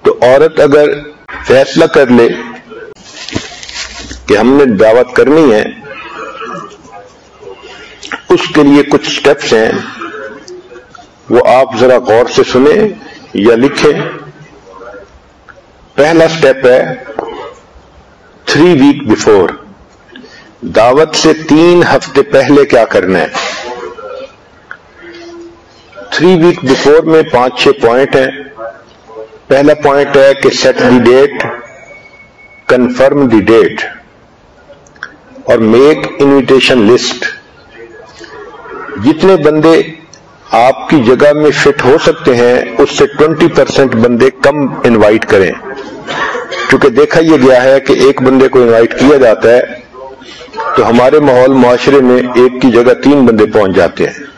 تو عورت اگر فیصلہ کر لے کہ ہم نے دعوت کرنی ہے، اس کے لیے کچھ سٹیپس ہیں، وہ آپ ذرا غور سے سنیں یا لکھیں۔ پہلا سٹیپ ہے 3 ویک بیفور، دعوت سے 3 ہفتے پہلے کیا کرنا ہے۔ 3 ویک بیفور میں 5-6 پوائنٹ ہیں۔ پہلا پوائنٹ ہے کہ set the date, confirm the date اور میک انویٹیشن لسٹ۔ جتنے بندے آپ کی جگہ میں فٹ ہو سکتے ہیں اس سے 20% بندے کم انوائٹ کریں، کیونکہ دیکھا یہ گیا ہے کہ ایک بندے کو انوائٹ کیا جاتا ہے تو ہمارے ماحول معاشرے میں ایک کی جگہ 3 بندے پہنچ جاتے ہیں۔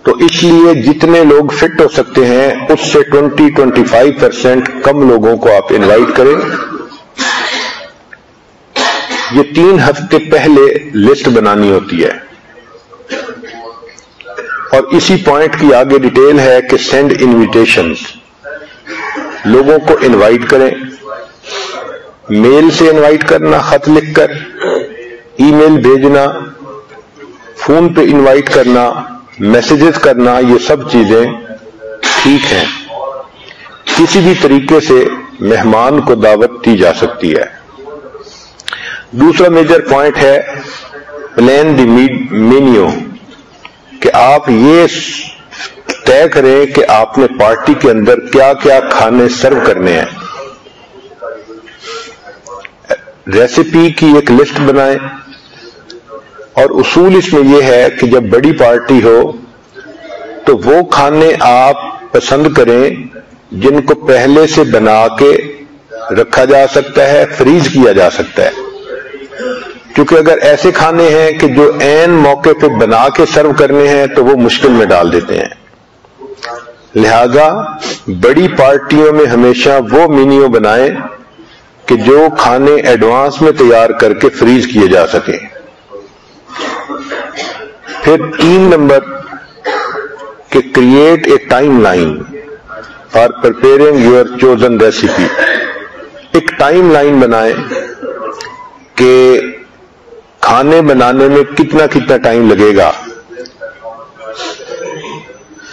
تو اس لیے جتنے لوگ فٹ ہو سکتے ہیں اس سے 20-25% کم لوگوں کو آپ انوائٹ کریں۔ یہ 3 ہفتے پہلے لسٹ بنانی ہوتی ہے، اور اسی پوائنٹ کی آگے ڈیٹیل ہے کہ سینڈ انویٹیشنز، لوگوں کو انوائٹ کریں۔ میل سے انوائٹ کرنا، خط لکھ کر، ای میل بھیجنا، فون پہ انوائٹ کرنا، میسیجز کرنا، یہ سب چیزیں ٹھیک ہیں۔ کسی بھی طریقے سے مہمان کو دعوت دی جا سکتی ہے۔ دوسرا میجر پوائنٹ ہے پلان دی مینیو، کہ آپ یہ طے کریں کہ آپ نے پارٹی کے اندر کیا کیا کھانے سرو کرنے ہیں۔ ریسیپی کی ایک لسٹ بنائیں، اور اصول اس میں یہ ہے کہ جب بڑی پارٹی ہو تو وہ کھانے آپ پسند کریں جن کو پہلے سے بنا کے رکھا جا سکتا ہے، فریز کیا جا سکتا ہے، کیونکہ اگر ایسے کھانے ہیں کہ جو عین موقع پہ بنا کے سرو کرنے ہیں تو وہ مشکل میں ڈال دیتے ہیں۔ لہذا بڑی پارٹیوں میں ہمیشہ وہ مینیو بنائیں کہ جو کھانے ایڈوانس میں تیار کر کے فریز کیے جا سکیں۔ پھر 3 نمبر کہ create a time line for preparing your chosen recipe. ایک ٹائم لائن بنائیں کہ کھانے بنانے میں کتنا ٹائم لگے گا۔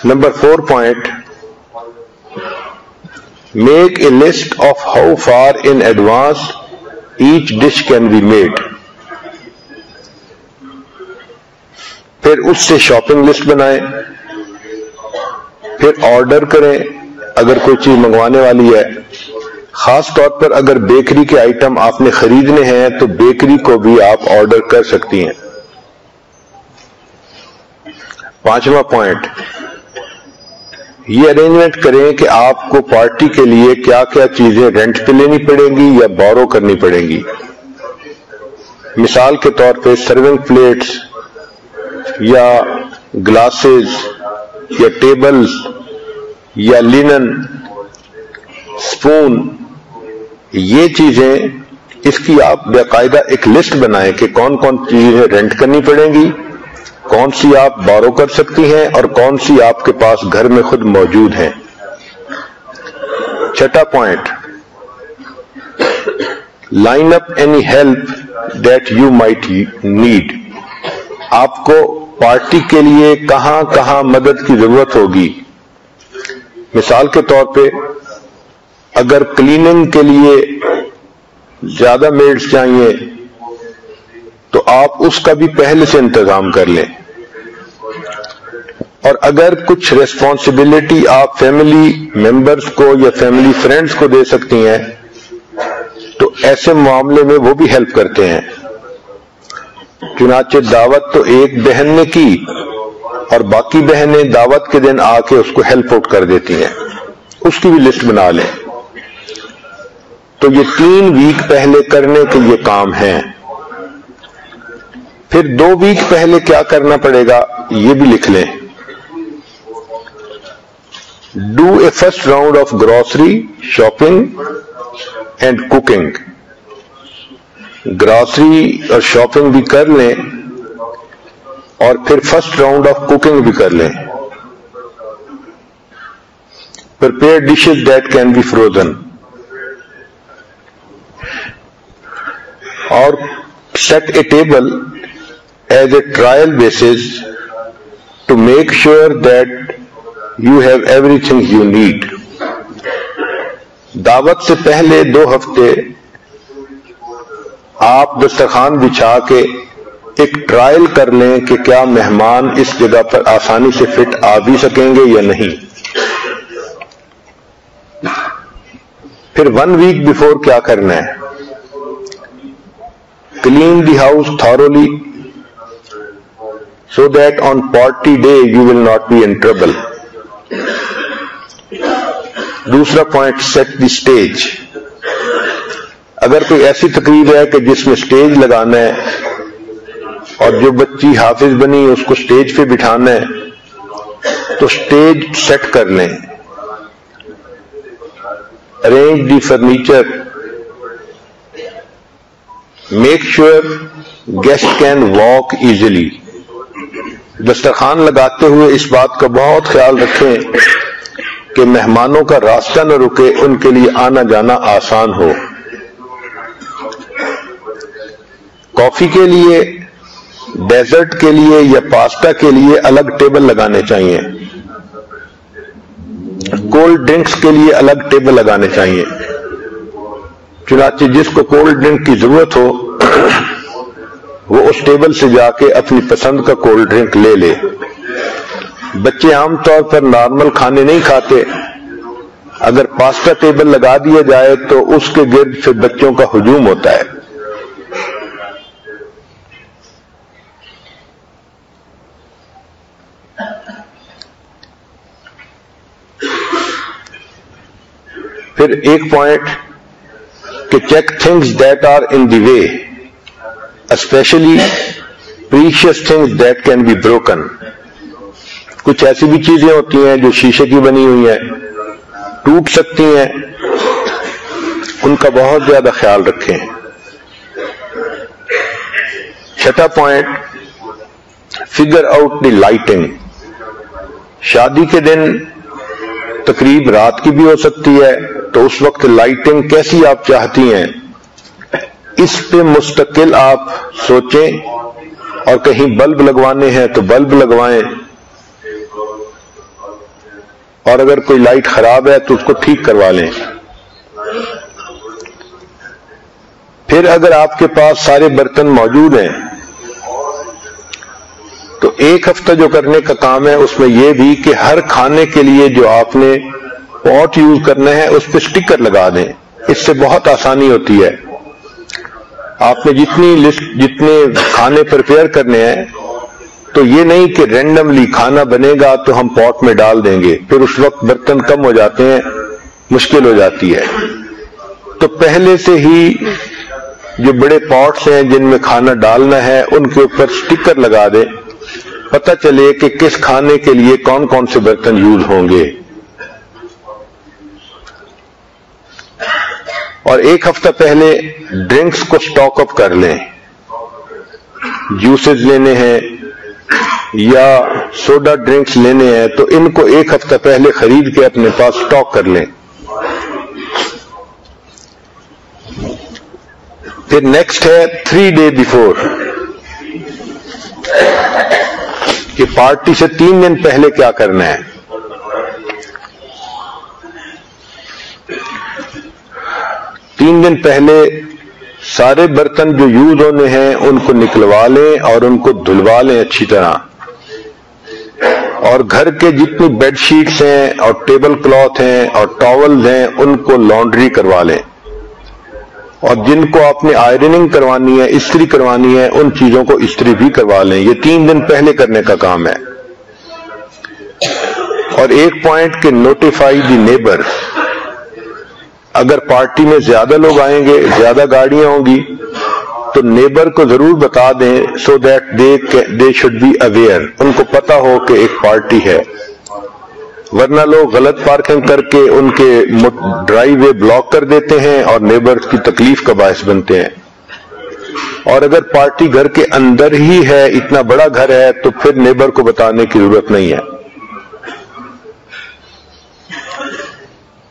Number 4 point, make a list of how far in advance each dish can be made. پھر اس سے شاپنگ لسٹ بنائیں، پھر آرڈر کریں اگر کوئی چیز منگوانے والی ہے۔ خاص طور پر اگر بیکری کے آئٹم آپ نے خریدنے ہیں تو بیکری کو بھی آپ آرڈر کر سکتی ہیں۔ 5واں پوائنٹ، یہ ارینجمنٹ کریں کہ آپ کو پارٹی کے لیے کیا کیا چیزیں رینٹ پہ لینی پڑیں گی یا بورو کرنی پڑیں گی۔ مثال کے طور پہ سرونگ پلیٹس یا گلاسز یا ٹیبلز یا لینن، سپون، یہ چیزیں، اس کی آپ باقاعدہ ایک لسٹ بنائیں کہ کون کون چیزیں رینٹ کرنی پڑیں گی، کون سی آپ بورو کر سکتی ہیں اور کون سی آپ کے پاس گھر میں خود موجود ہیں۔ 6واں point, line up any help that you might need. آپ کو پارٹی کے لیے کہاں کہاں مدد کی ضرورت ہوگی۔ مثال کے طور پہ اگر کلیننگ کے لیے زیادہ میڈز چاہیے تو آپ اس کا بھی پہلے سے انتظام کر لیں، اور اگر کچھ ریسپانسبلٹی آپ فیملی ممبرز کو یا فیملی فرینڈز کو دے سکتی ہیں تو ایسے معاملے میں وہ بھی ہیلپ کرتے ہیں۔ چنانچہ دعوت تو ایک بہن نے کی اور باقی بہنیں دعوت کے دن آ کے اس کو ہیلپ آؤٹ کر دیتی ہیں، اس کی بھی لسٹ بنا لیں۔ تو یہ 3 ویک پہلے کرنے کے یہ کام ہیں۔ پھر 2 ویک پہلے کیا کرنا پڑے گا یہ بھی لکھ لیں۔ Do a first round of grocery shopping and cooking. Grocery اور شاپنگ بھی کر لیں اور پھر فرسٹ راؤنڈ آف کوکنگ بھی کر لیں۔ prepare dishes that can be frozen, or set a table as a trial basis to make sure that you have everything you need. دعوت سے پہلے 2 ہفتے آپ دسترخوان بچھا کے ایک ٹرائل کر لیں کہ کیا مہمان اس جگہ پر آسانی سے فٹ آ بھی سکیں گے یا نہیں. پھر 1 week before کیا کرنا ہے؟ Clean the house thoroughly so that on party day you will not be in trouble. دوسرا پوائنٹ, set the stage. اگر کوئی ایسی تقریب ہے کہ جس میں سٹیج لگانا ہے اور جو بچی حافظ بنی اس کو سٹیج پہ بٹھانا ہے تو سٹیج سیٹ کر لیں. Arrange the furniture. Make sure guests can walk easily. دسترخوان لگاتے ہوئے اس بات کا بہت خیال رکھیں کہ مہمانوں کا راستہ نہ رکے, ان کے لیے آنا جانا آسان ہو. کافی کے لیے, ڈیزرٹ کے لیے یا پاستا کے لیے الگ ٹیبل لگانے چاہیے. کولڈ ڈرنکس کے لیے الگ ٹیبل لگانے چاہیے. چنانچہ جس کو کولڈ ڈرنک کی ضرورت ہو وہ اس ٹیبل سے جا کے اپنی پسند کا کولڈ ڈرنک لے لے. بچے عام طور پر نارمل کھانے نہیں کھاتے. اگر پاستا ٹیبل لگا دیا جائے تو اس کے گرد پھر بچوں کا ہجوم ہوتا ہے. پھر ایک پوائنٹ کہ check things that are in the way, especially precious things that can be broken. کچھ ایسی بھی چیزیں ہوتی ہیں جو شیشے کی بنی ہوئی ہیں, ٹوٹ سکتی ہیں, ان کا بہت زیادہ خیال رکھیں. چھٹا point, figure out the lighting. شادی کے دن تقریب رات کی بھی ہو سکتی ہے, تو اس وقت لائٹنگ کیسی آپ چاہتی ہیں اس پہ مستقل آپ سوچیں, اور کہیں بلب لگوانے ہیں تو بلب لگوائیں, اور اگر کوئی لائٹ خراب ہے تو اس کو ٹھیک کروا لیں. پھر اگر آپ کے پاس سارے برتن موجود ہیں تو 1 ہفتہ جو کرنے کا کام ہے اس میں یہ بھی کہ ہر کھانے کے لیے جو آپ نے پوٹ یوز کرنا ہے اس پہ سٹیکر لگا دیں. اس سے بہت آسانی ہوتی ہے. آپ نے جتنے کھانے پریپیئر کرنے ہیں تو یہ نہیں کہ رینڈملی کھانا بنے گا تو ہم پوٹ میں ڈال دیں گے, پھر اس وقت برتن کم ہو جاتے ہیں, مشکل ہو جاتی ہے. تو پہلے سے ہی جو بڑے پوٹس ہیں جن میں کھانا ڈالنا ہے ان کے اوپر سٹیکر لگا دیں, پتہ چلے کہ کس کھانے کے لیے کون کون سے برتن یوز ہوں گے. اور 1 ہفتہ پہلے ڈرنکس کو سٹاک اپ کر لیں. جوسز لینے ہیں یا سوڈا ڈرنکس لینے ہیں تو ان کو 1 ہفتہ پہلے خرید کے اپنے پاس سٹاک کر لیں. پھر نیکسٹ ہے 3 days before, کہ پارٹی سے 3 دن پہلے کیا کرنا ہے. 3 دن پہلے سارے برتن جو یوز ہونے ہیں ان کو نکلوا لیں اور ان کو دھلوا لیں اچھی طرح, اور گھر کے جتنی بیڈ شیٹس ہیں اور ٹیبل کلاتھ ہیں اور ٹاولز ہیں ان کو لانڈری کروا لیں, اور جن کو آپ نے آئرننگ کروانی ہے, استری کروانی ہے, ان چیزوں کو استری بھی کروا لیں. یہ 3 دن پہلے کرنے کا کام ہے. اور ایک پوائنٹ کہ نوٹیفائی دی نیبر. اگر پارٹی میں زیادہ لوگ آئیں گے, زیادہ گاڑیاں ہوں گی, تو نیبر کو ضرور بتا دیں so that they should be aware, ان کو پتا ہو کہ ایک پارٹی ہے. ورنہ لوگ غلط پارکنگ کر کے ان کے ڈرائیو وے بلاک کر دیتے ہیں اور نیبر کی تکلیف کا باعث بنتے ہیں. اور اگر پارٹی گھر کے اندر ہی ہے, اتنا بڑا گھر ہے, تو پھر نیبر کو بتانے کی ضرورت نہیں ہے.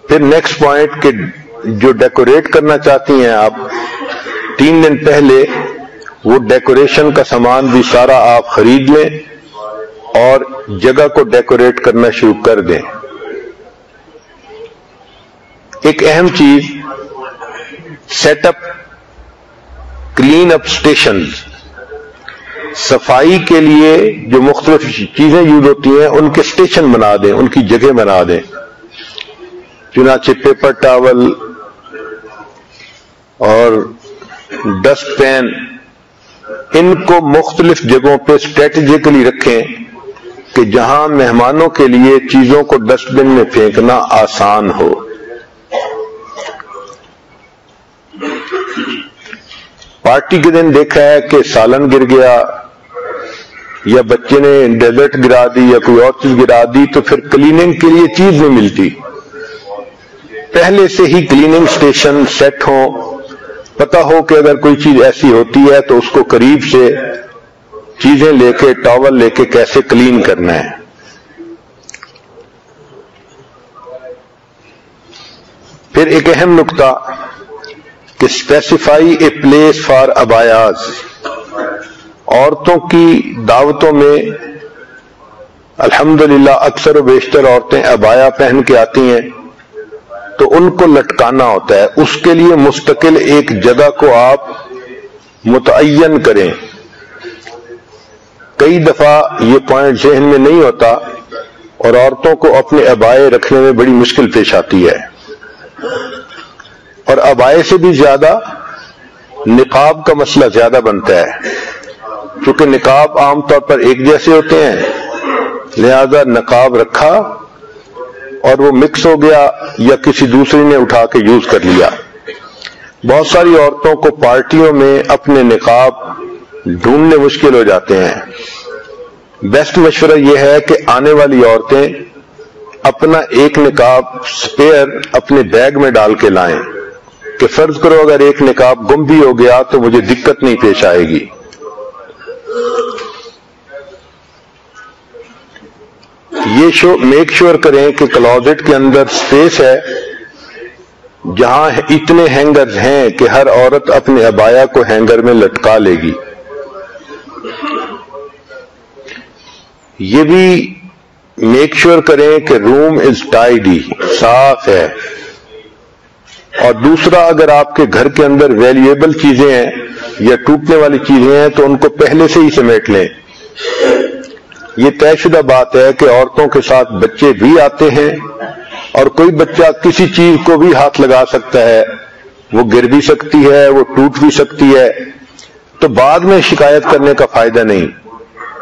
پھر نیکسٹ پوائنٹ کہ جو ڈیکوریٹ کرنا چاہتی ہیں آپ 3 دن پہلے وہ ڈیکوریشن کا سامان بھی سارا آپ خرید لیں اور جگہ کو ڈیکوریٹ کرنا شروع کر دیں. ایک اہم چیز set up clean up stations, صفائی کے لیے جو مختلف چیزیں یوز ہوتی ہیں ان کے اسٹیشن بنا دیں، ان کی جگہ بنا دیں. چنانچہ پیپر ٹاول اور ڈسٹ پین ان کو مختلف جگہوں پہ اسٹریٹجیکلی رکھیں کہ جہاں مہمانوں کے لیے چیزوں کو ڈسٹ بن میں پھینکنا آسان ہو. پارٹی کے دن دیکھا ہے کہ سالن گر گیا یا بچے نے ڈیزرٹ گرا دی یا کوئی اور چیز گرا دی تو پھر کلیننگ کے لیے چیز نہیں ملتی. پہلے سے ہی کلیننگ سٹیشن سیٹ ہوں، پتہ ہو کہ اگر کوئی چیز ایسی ہوتی ہے تو اس کو قریب سے چیزیں لے کے ٹاول لے کے کیسے کلین کرنا ہے. پھر ایک اہم نقطہ کہ اسپیسیفائی اے پلیس فار ابایاز. عورتوں کی دعوتوں میں الحمدللہ اکثر و بیشتر عورتیں ابایا پہن کے آتی ہیں تو ان کو لٹکانا ہوتا ہے. اس کے لیے مستقل ایک جگہ کو آپ متعین کریں. کئی دفعہ یہ پوائنٹ ذہن میں نہیں ہوتا اور عورتوں کو اپنے ابائے رکھنے میں بڑی مشکل پیش آتی ہے. اور ابائے سے بھی زیادہ نقاب کا مسئلہ زیادہ بنتا ہے، کیونکہ نقاب عام طور پر ایک جیسے ہوتے ہیں، لہذا نقاب رکھا اور وہ مکس ہو گیا یا کسی دوسری نے اٹھا کے یوز کر لیا. بہت ساری عورتوں کو پارٹیوں میں اپنے نقاب ڈھونڈنے مشکل ہو جاتے ہیں. بیسٹ مشورہ یہ ہے کہ آنے والی عورتیں اپنا ایک نقاب سپیئر اپنے بیگ میں ڈال کے لائیں کہ فرض کرو اگر ایک نقاب گم بھی ہو گیا تو مجھے دقت نہیں پیش آئے گی. یہ میک شور کریں کہ کلوزٹ کے اندر سپیس ہے جہاں اتنے ہینگرز ہیں کہ ہر عورت اپنے ابایا کو ہینگر میں لٹکا لے گی. یہ بھی میک شور کریں کہ روم از ٹائڈی، صاف ہے. اور دوسرا، اگر آپ کے گھر کے اندر ویلیویبل چیزیں ہیں یا ٹوٹنے والی چیزیں ہیں تو ان کو پہلے سے ہی سمیٹ لیں. یہ طے شدہ بات ہے کہ عورتوں کے ساتھ بچے بھی آتے ہیں اور کوئی بچہ کسی چیز کو بھی ہاتھ لگا سکتا ہے، وہ گر بھی سکتی ہے، وہ ٹوٹ بھی سکتی ہے، تو بعد میں شکایت کرنے کا فائدہ نہیں.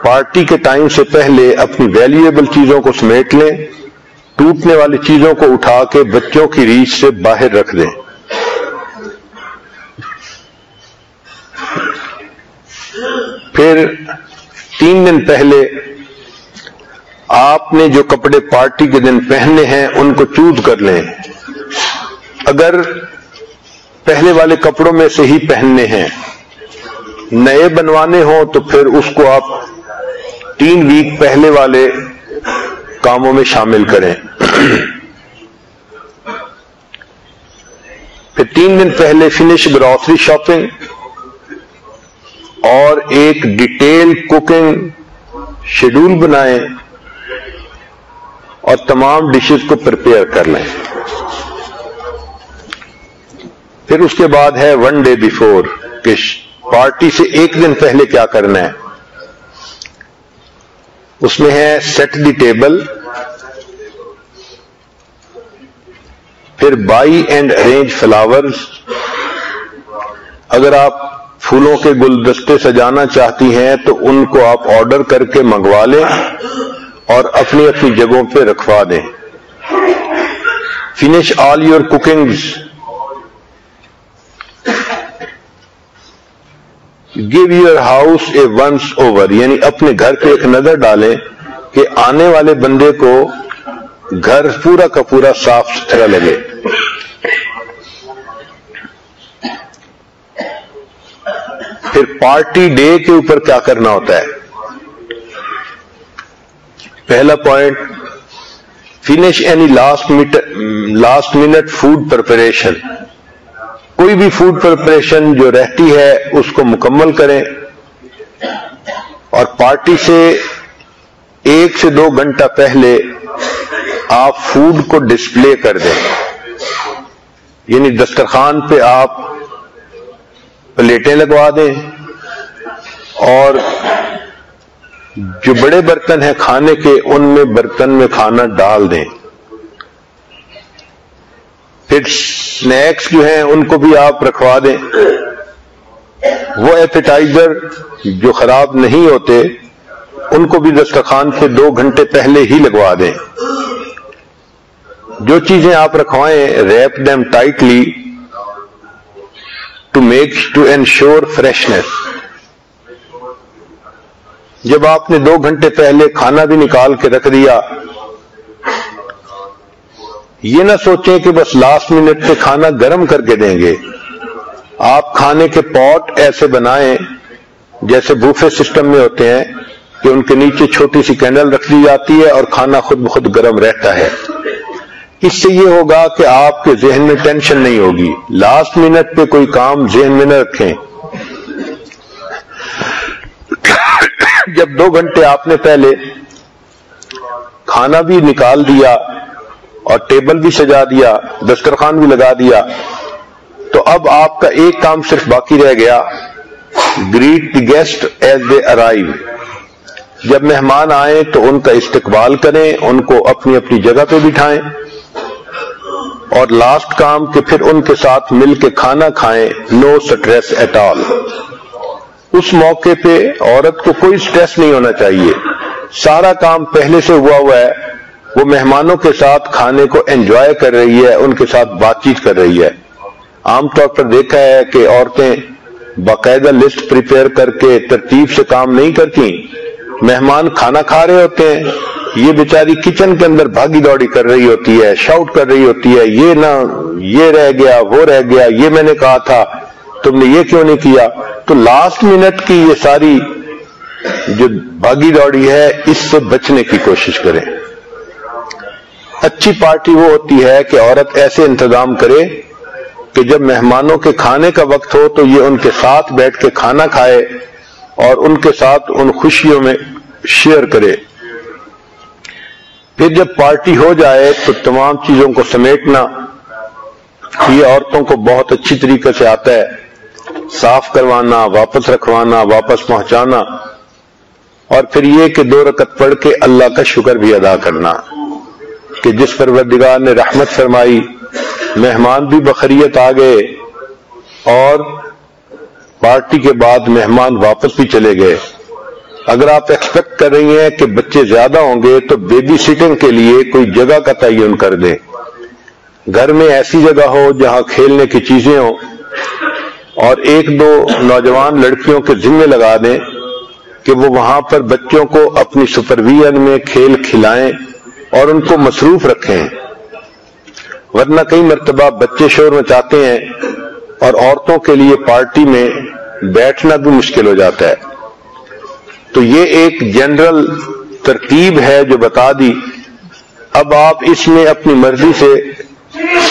پارٹی کے ٹائم سے پہلے اپنی ویلیویبل چیزوں کو سمیٹ لیں، ٹوٹنے والی چیزوں کو اٹھا کے بچوں کی ریچ سے باہر رکھ دیں. پھر 3 دن پہلے آپ نے جو کپڑے پارٹی کے دن پہننے ہیں ان کو چوز کر لیں. اگر پہلے والے کپڑوں میں سے ہی پہننے ہیں، نئے بنوانے ہوں تو پھر اس کو آپ 3 ویک پہلے والے کاموں میں شامل کریں. پھر 3 دن پہلے فنش گروسری شاپنگ اور ایک ڈیٹیل کوکنگ شیڈول بنائیں اور تمام ڈشز کو پریپیئر کر لیں. پھر اس کے بعد ہے 1 ڈے بیفور کہ پارٹی سے 1 دن پہلے کیا کرنا ہے. اس میں ہے سیٹ دی ٹیبل، پھر بائی اینڈ ارینج فلاورز. اگر آپ پھولوں کے گلدستے سجانا چاہتی ہیں تو ان کو آپ آرڈر کر کے منگوا لیں اور اپنی اپنی جگہوں پہ رکھوا دیں. Finish all your cookings. Give your house a once over, یعنی اپنے گھر پہ ایک نظر ڈالیں کہ آنے والے بندے کو گھر پورا کا پورا صاف ستھرا لگے. پھر پارٹی ڈے کے اوپر کیا کرنا ہوتا ہے. پہلا point Finish any last minute food preparation. کوئی بھی فوڈ پریپریشن جو رہتی ہے اس کو مکمل کریں اور پارٹی سے 1 سے 2 گھنٹہ پہلے آپ فوڈ کو ڈسپلے کر دیں. یعنی دسترخوان پہ آپ پلیٹیں لگوا دیں اور جو بڑے برتن ہیں کھانے کے ان میں برتن میں کھانا ڈال دیں. پھر سنیکس جو ہیں ان کو بھی آپ رکھوا دیں. وہ ایپیٹائزر جو خراب نہیں ہوتے ان کو بھی دسترخوان سے 2 گھنٹے پہلے ہی لگوا دیں. جو چیزیں آپ رکھوائیں wrap them tightly to ensure freshness. جب آپ نے 2 گھنٹے پہلے کھانا بھی نکال کے رکھ دیا، یہ نہ سوچیں کہ بس لاسٹ منٹ پہ کھانا گرم کر کے دیں گے. آپ کھانے کے پاٹ ایسے بنائیں جیسے بوفے سسٹم میں ہوتے ہیں کہ ان کے نیچے چھوٹی سی کینڈل رکھ دی جاتی ہے اور کھانا خود بخود گرم رہتا ہے. اس سے یہ ہوگا کہ آپ کے ذہن میں ٹینشن نہیں ہوگی. لاسٹ منٹ پہ کوئی کام ذہن میں نہ رکھیں. جب 2 گھنٹے آپ نے پہلے کھانا بھی نکال دیا اور ٹیبل بھی سجا دیا، دسترخوان بھی لگا دیا، تو اب آپ کا ایک کام صرف باقی رہ گیا، great the guest as they arrive. جب مہمان آئیں تو ان کا استقبال کریں، ان کو اپنی اپنی جگہ پہ بٹھائیں اور لاسٹ کام کہ پھر ان کے ساتھ مل کے کھانا کھائیں. نو سٹریس ایٹ آل. اس موقع پہ عورت کو کوئی سٹریس نہیں ہونا چاہیے. سارا کام پہلے سے ہوا ہے. وہ مہمانوں کے ساتھ کھانے کو انجوائے کر رہی ہے، ان کے ساتھ بات چیت کر رہی ہے. عام طور پر دیکھا ہے کہ عورتیں باقاعدہ لسٹ پریپیئر کر کے ترتیب سے کام نہیں کرتی. مہمان کھانا کھا رہے ہوتے ہیں، یہ بیچاری کچن کے اندر بھاگی دوڑی کر رہی ہوتی ہے، شاؤٹ کر رہی ہوتی ہے، یہ نہ یہ رہ گیا، وہ رہ گیا، یہ میں نے کہا تھا، تم نے یہ کیوں نہیں کیا. تو لاسٹ منٹ کی یہ ساری جو بھاگی دوڑی ہے اس سے بچنے کی کوشش کریں. اچھی پارٹی وہ ہوتی ہے کہ عورت ایسے انتظام کرے کہ جب مہمانوں کے کھانے کا وقت ہو تو یہ ان کے ساتھ بیٹھ کے کھانا کھائے اور ان کے ساتھ ان خوشیوں میں شیئر کرے. پھر جب پارٹی ہو جائے تو تمام چیزوں کو سمیٹنا یہ عورتوں کو بہت اچھی طریقے سے آتا ہے. صاف کروانا، واپس رکھوانا، واپس پہنچانا، اور پھر یہ کہ 2 رکعت پڑھ کے اللہ کا شکر بھی ادا کرنا کہ جس پروردگار نے رحمت فرمائی، مہمان بھی بخیریت آ گئے اور پارٹی کے بعد مہمان واپس بھی چلے گئے. اگر آپ ایکسپیکٹ کر رہی ہیں کہ بچے زیادہ ہوں گے تو بیبی سٹنگ کے لیے کوئی جگہ کا تعین کر دیں. گھر میں ایسی جگہ ہو جہاں کھیلنے کی چیزیں ہوں اور 1-2 نوجوان لڑکیوں کے ذمہ لگا دیں کہ وہ وہاں پر بچوں کو اپنی سپرویژن میں کھیل کھلائیں اور ان کو مصروف رکھیں. ورنہ کئی مرتبہ بچے شور مچاتے ہیں اور عورتوں کے لیے پارٹی میں بیٹھنا بھی مشکل ہو جاتا ہے. تو یہ ایک جنرل ترتیب ہے جو بتا دی. اب آپ اس میں اپنی مرضی سے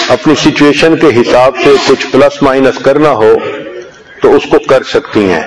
اپنی سچویشن کے حساب سے کچھ پلس مائنس کرنا ہو تو اس کو کر سکتی ہیں.